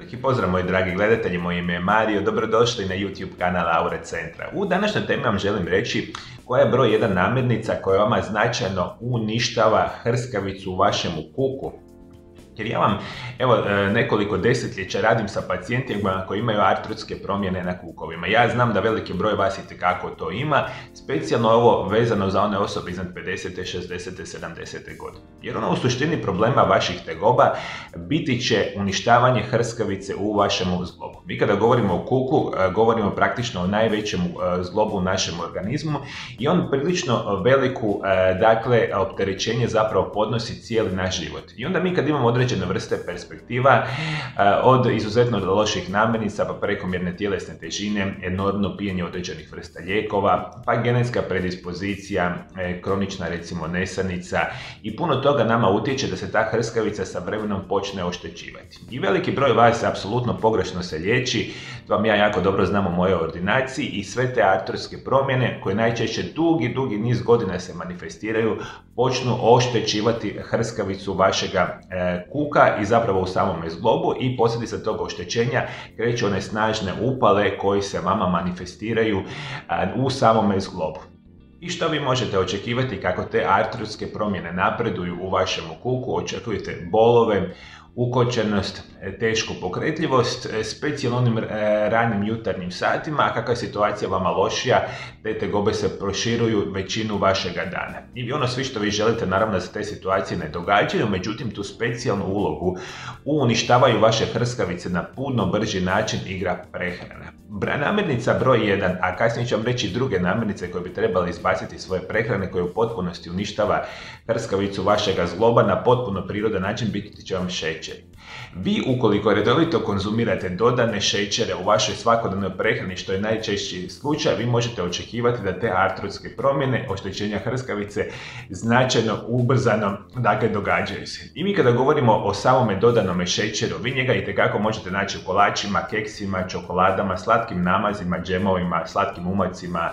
Veliki pozdrav moji dragi gledatelji, moje ime je Mario, dobrodošli na YouTube kanal Aure Centra. U današnjoj temi vam želim reći koja je broj 1 namirnica koja vama značajno uništava hrskavicu u vašemu kuku. Jer ja vam, evo, nekoliko desetljeća radim sa pacijentima koji imaju artrotske promjene na kukovima. Ja znam da veliki broj vas itekako to ima, specijalno ovo vezano za one osobe iznad 50. 60. 70. godine. Jer ono u suštini problema vaših tegoba biti će uništavanje hrskavice u vašem zglobu. Mi kada govorimo o kuku, govorimo praktično o najvećem zglobu u našem organizmu i on prilično veliku, dakle, opterećenje zapravo podnosi cijeli naš život. I onda mi kad imamo određene vrste perspektiva, od izuzetno loših namirnica pa prekomjerne tjelesne težine, enormno pijenje određenih vrsta lijekova, pa genetska predispozicija, kronična recimo nesanica i puno toga nama utječe da se ta hrskavica sa vremenom počne oštećivati. I veliki broj vas apsolutno pogrešno se liječi, to vam ja jako dobro znam u mojoj ordinaciji, i sve te artrotske promjene koje najčešće dugi niz godina se manifestiraju počnu oštećivati hrskavicu vašega kuka i zapravo u samome zglobu, i posljedica tog oštećenja kreću one snažne upale koji se vama manifestiraju u samome zglobu. I što vi možete očekivati kako te artrotske promjene napreduju u vašem kuku? Očekujete bolove, ukočenost, tešku pokretljivost, specijalno onim ranim jutarnjim satima, a kakva je situacija vama lošija, te tegobe se proširuju većinu vašega dana. I ono svi što vi želite, naravno da se te situacije ne događaju, međutim tu specijalnu ulogu u uništavaju vaše hrskavice na puno brži način igra prehrana. Namirnica broj 1, a kasnije ću vam reći druge namirnice koje bi trebali izbaciti svoje prehrane koje u potpunosti uništava hrskavicu vašega zgloba na potpuno prirodan način, biti će vam šećer. Vi ukoliko redovito konzumirate dodane šećere u vašoj svakodnevnoj prehrani, što je najčešći slučaj, vi možete očekivati da te artrotske promjene, oštećenja hrskavice značajno ubrzano događaju se. I mi kada govorimo o samome dodanome šećeru, vi njega itekako možete naći u kolačima, keksima, čokoladama, slatkim namazima, džemovima, slatkim umacima,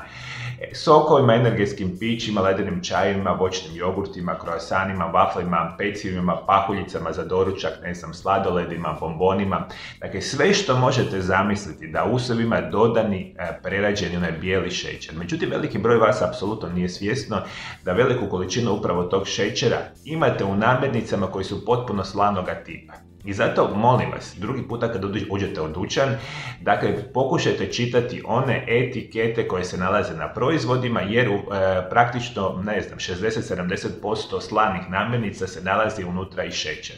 sokovima, energetskim pićima, ledenim čajevima, voćnim jogurtima, kroasanima, vaflima, pecivima, pahuljicama za doručak, sladoledima, bombonima. Dakle, sve što možete zamisliti da u sebi ima dodani, prerađeni onaj bijeli šećer. Međutim, veliki broj vas apsolutno nije svjesno da veliku količinu upravo tog šećera imate u namirnicama koji su potpuno slanoga tipa. I zato molim vas, drugi puta kad uđete u dućan, dakle, pokušajte čitati one etikete koje se nalaze na proizvodima, jer praktično, 60-70% slanih namirnica se nalazi unutra i šećer.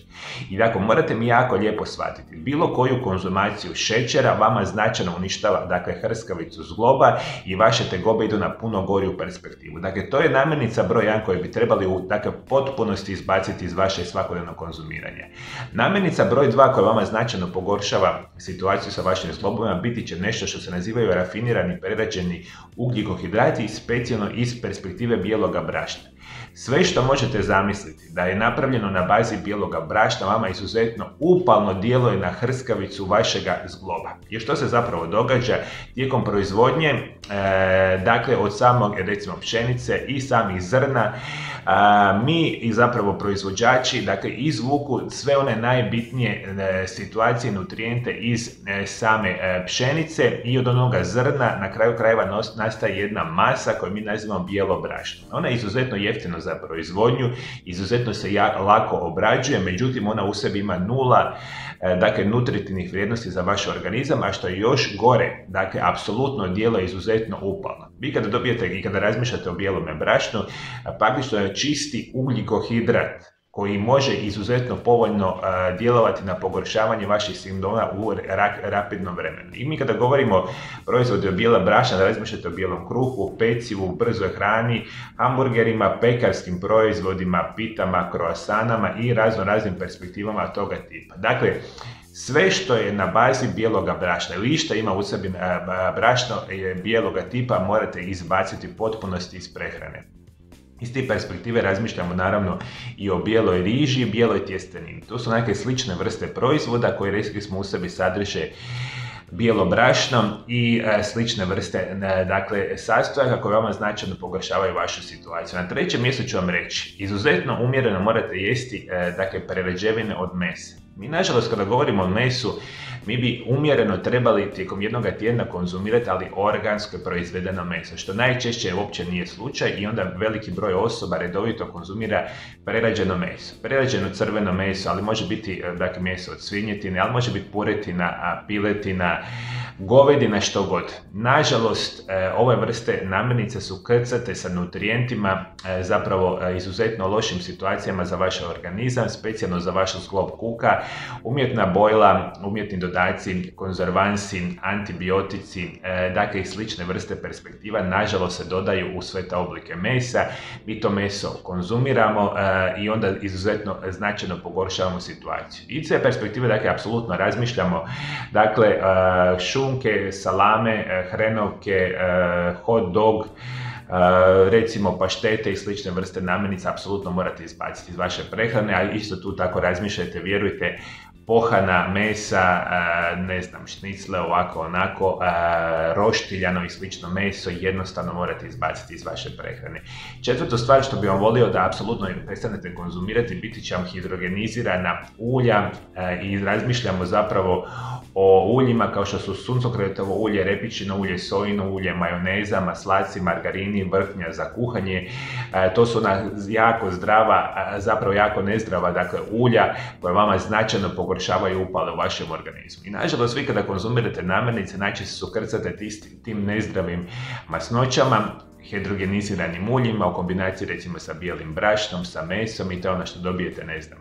I dakle, morate mi jako lijepo shvatiti, bilo koju konzumaciju šećera vama značajno uništava, dakle, hrskavicu zgloba i vaše tegobe idu na puno goriju perspektivu. Dakle, to je namirnica broj 1 koju bi trebali u potpunosti izbaciti iz vaše svakodnevnog konzumiranja. Namirnica broj 2 koja vama značajno pogoršava situaciju sa vašim zglobovima biti će nešto što se nazivaju rafinirani prerađeni ugljikohidrati, specijalno iz perspektive bijeloga brašna. Sve što možete zamisliti da je napravljeno na bazi bijeloga brašna vama izuzetno upalno djeluje na hrskavicu vašega zgloba. Jer što se zapravo događa tijekom proizvodnje, dakle od samog recimo pšenice i samih zrna, mi i zapravo proizvođači, dakle, izvuku sve one najbitnije situacije, nutrijente iz same pšenice i od onoga zrna na kraju krajeva nastaje jedna masa koju mi nazivamo bijelo brašno. Ona je izuzetno jeftino za proizvodnju, izuzetno se lako obrađuje, međutim ona u sebi ima nula, dakle, nutritivnih vrijednosti za vaš organizam, a što je još gore, dakle, apsolutno djeluje izuzetno upalno. Vi kada dobijete i kada razmišljate o bijelome brašnu, praktično je čisti ugljikohidrat koji može izuzetno povoljno djelovati na pogoršavanje vaših simptoma u rapidnom vremenu. I mi kada govorimo o proizvodu bijela brašna, da razmišljate o bijelom kruhu, pecivu, brzoj hrani, hamburgerima, pekarskim proizvodima, pitama, kroasanama i raznim perspektivama toga tipa. Dakle, sve što je na bazi bijeloga brašna ili išta ima u sebi brašno bijeloga tipa morate izbaciti potpunosti iz prehrane. Iz te perspektive razmišljamo naravno i o bijeloj riži i bijeloj tjestenini. To su neke slične vrste proizvoda koje, rekli smo, u sebi sadrže bijelo brašno i slične vrste, dakle, sastojaka koje vama značajno pogoršavaju vašu situaciju. Na trećem mjestu ću vam reći, izuzetno umjereno morate jesti, dakle, prerađevine od mesa. Mi, nažalost, kada govorimo o mesu, mi bi umjereno trebali tijekom jednog tjedna konzumirati ali organsko proizvedeno meso, što najčešće uopće nije slučaj i onda veliki broj osoba redovito konzumira prerađeno meso. Prerađeno crveno meso, ali može biti dakle, meso od svinjetine, ali može biti puretina, piletina, govedina, što god. Nažalost, ove vrste namirnica su krcate sa nutrijentima, zapravo izuzetno lošim situacijama za vaš organizam, specijalno za vaš zglob kuka, umjetna bojila, umjetni dodaci, konzervansi, antibiotici, dakle i slične vrste perspektiva, nažalost se dodaju u sve te oblike mesa. Mi to meso konzumiramo i onda izuzetno značajno pogoršavamo situaciju. Iz te perspektive, dakle, apsolutno razmišljamo, dakle, šunke, salame, hrenovke, hot dog, recimo paštete i slične vrste namirnica apsolutno morate izbaciti iz vaše prehrane, a isto tu tako razmišljajte, vjerujte, pohana mesa, ne znam, šnicle, ovako, onako, roštiljano i slično meso jednostavno morate izbaciti iz vaše prehrane. Četvrtu stvar što bi vam volio da apsolutno prestanete konzumirati, biti će vam hidrogenizirana ulja i razmišljamo zapravo o uljima kao što su suncokretovo ulje, repičino ulje, sojino ulje, majoneza, maslaci, margarini, vrhnja za kuhanje. To su jako zdrava, zapravo jako nezdrava, dakle, ulja koja vama značajno pogoršavaju upale u vašem organizmu. I nažalost, vi kada konzumirate namirnice, najčešće su krcate tim nezdravim masnoćama, hidrogeniziranim uljima u kombinaciji recimo sa bijelim brašnom, sa mesom i to je ono što dobijete, ne znam,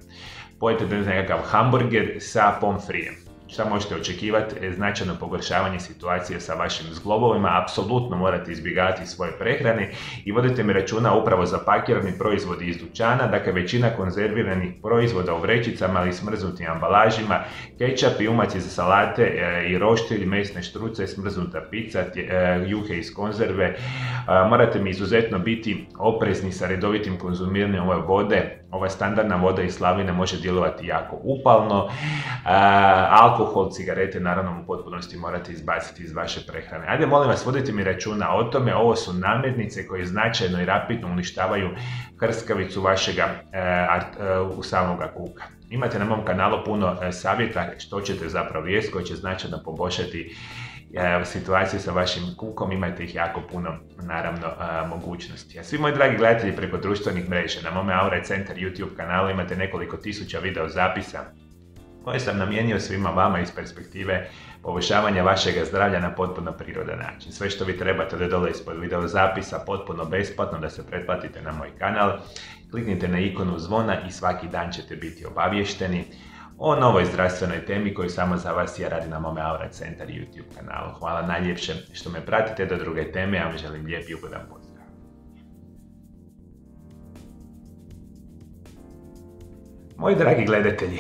pojete nekakav hamburger sa pomfrijem. Šta možete očekivati? Značajno pogoršavanje situacije sa vašim zglobovima, apsolutno morate izbjegavati svoje prehrane i vodite mi računa upravo za pakirani proizvodi iz dućana, dakle većina konzerviranih proizvoda u vrećicama ali smrznutim ambalažima, kečap i umaci za salate i roštilj, mesne štruce, smrznuta pizza, juhe iz konzerve. Morate mi izuzetno biti oprezni sa redovitim konzumiranjem ove vode. Ova standardna voda iz slavine može djelovati jako upalno. Alkohol, cigarete naravno u potpunosti morate izbaciti iz vaše prehrane. Ajde, molim vas, vodite mi računa o tome. Ovo su namirnice koje značajno i rapidno uništavaju hrskavicu vašega samoga kuka. Imate na mom kanalu puno savjeta što ćete zapravo jesti, koji će značajno poboljšati situaciju sa vašim kukom, imate ih jako puno, naravno, mogućnosti. A svi moji dragi gledatelji preko društvenih mreža, na mome Aura Centar YouTube kanalu imate nekoliko tisuća video zapisa koje sam namijenio svima vama iz perspektive poboljšavanja vašeg zdravlja na potpuno prirodan način. Sve što vi trebate da dole ispod video zapisa, potpuno besplatno, da se pretplatite na moj kanal, kliknite na ikonu zvona i svaki dan ćete biti obavješteni o novoj zdravstvenoj temi koju samo za vas ja radim na mome Aura Centar YouTube kanalu. Hvala najljepše što me pratite do druge teme, ja vam želim lijep i ugodan pozdrav. Moji dragi gledatelji,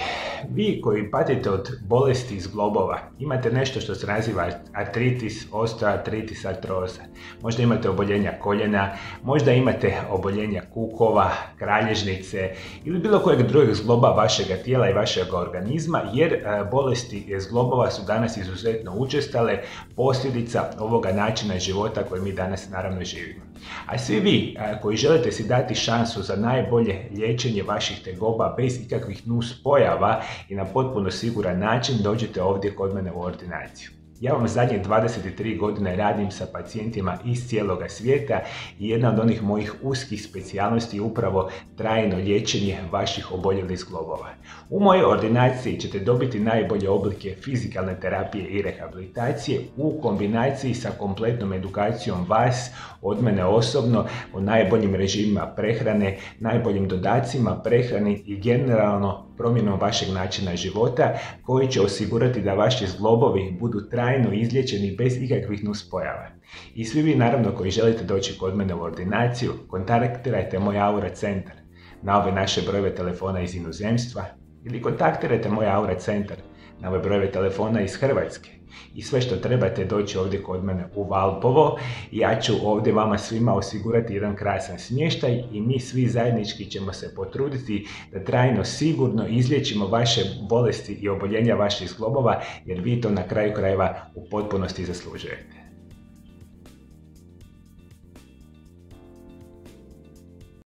vi koji patite od bolesti zglobova, imate nešto što se naziva artritis, osteoartritis, artroza. Možda imate oboljenja koljena, možda imate oboljenja kukova, kralježnice ili bilo kojeg drugog zgloba vašega tijela i vašeg organizma, jer bolesti zglobova su danas izuzetno učestale, posljedica ovoga načina života koji mi danas naravno živimo. A svi vi koji želite si dati šansu za najbolje liječenje vaših tegoba bez ikakvih nuspojava i na potpuno siguran način, dođite ovdje kod mene u ordinaciju. Ja vam zadnje 23 godine radim sa pacijentima iz cijeloga svijeta i jedna od onih mojih uskih specijalnosti je upravo trajno liječenje vaših oboljelih zglobova. U mojoj ordinaciji ćete dobiti najbolje oblike fizikalne terapije i rehabilitacije u kombinaciji sa kompletnom edukacijom vas, od mene osobno, o najboljim režimima prehrane, najboljim dodacima prehrane i generalno promjenom vašeg načina života koji će osigurati da vaši zglobovi budu trajno izliječeni bez ikakvih nuspojava. I svi vi naravno koji želite doći kod mene u ordinaciju, kontaktirajte moj Aura Centar na ove naše brojeve telefona iz inozemstva ili kontaktirajte moj Aura Centar na ove brojeve telefona iz Hrvatske. I sve što trebate doći ovdje kod mene u Valpovo, ja ću ovdje vama svima osigurati jedan krasan smještaj i mi svi zajednički ćemo se potruditi da trajno sigurno izliječimo vaše bolesti i oboljenja vaših zglobova, jer vi to na kraju krajeva u potpunosti zaslužujete.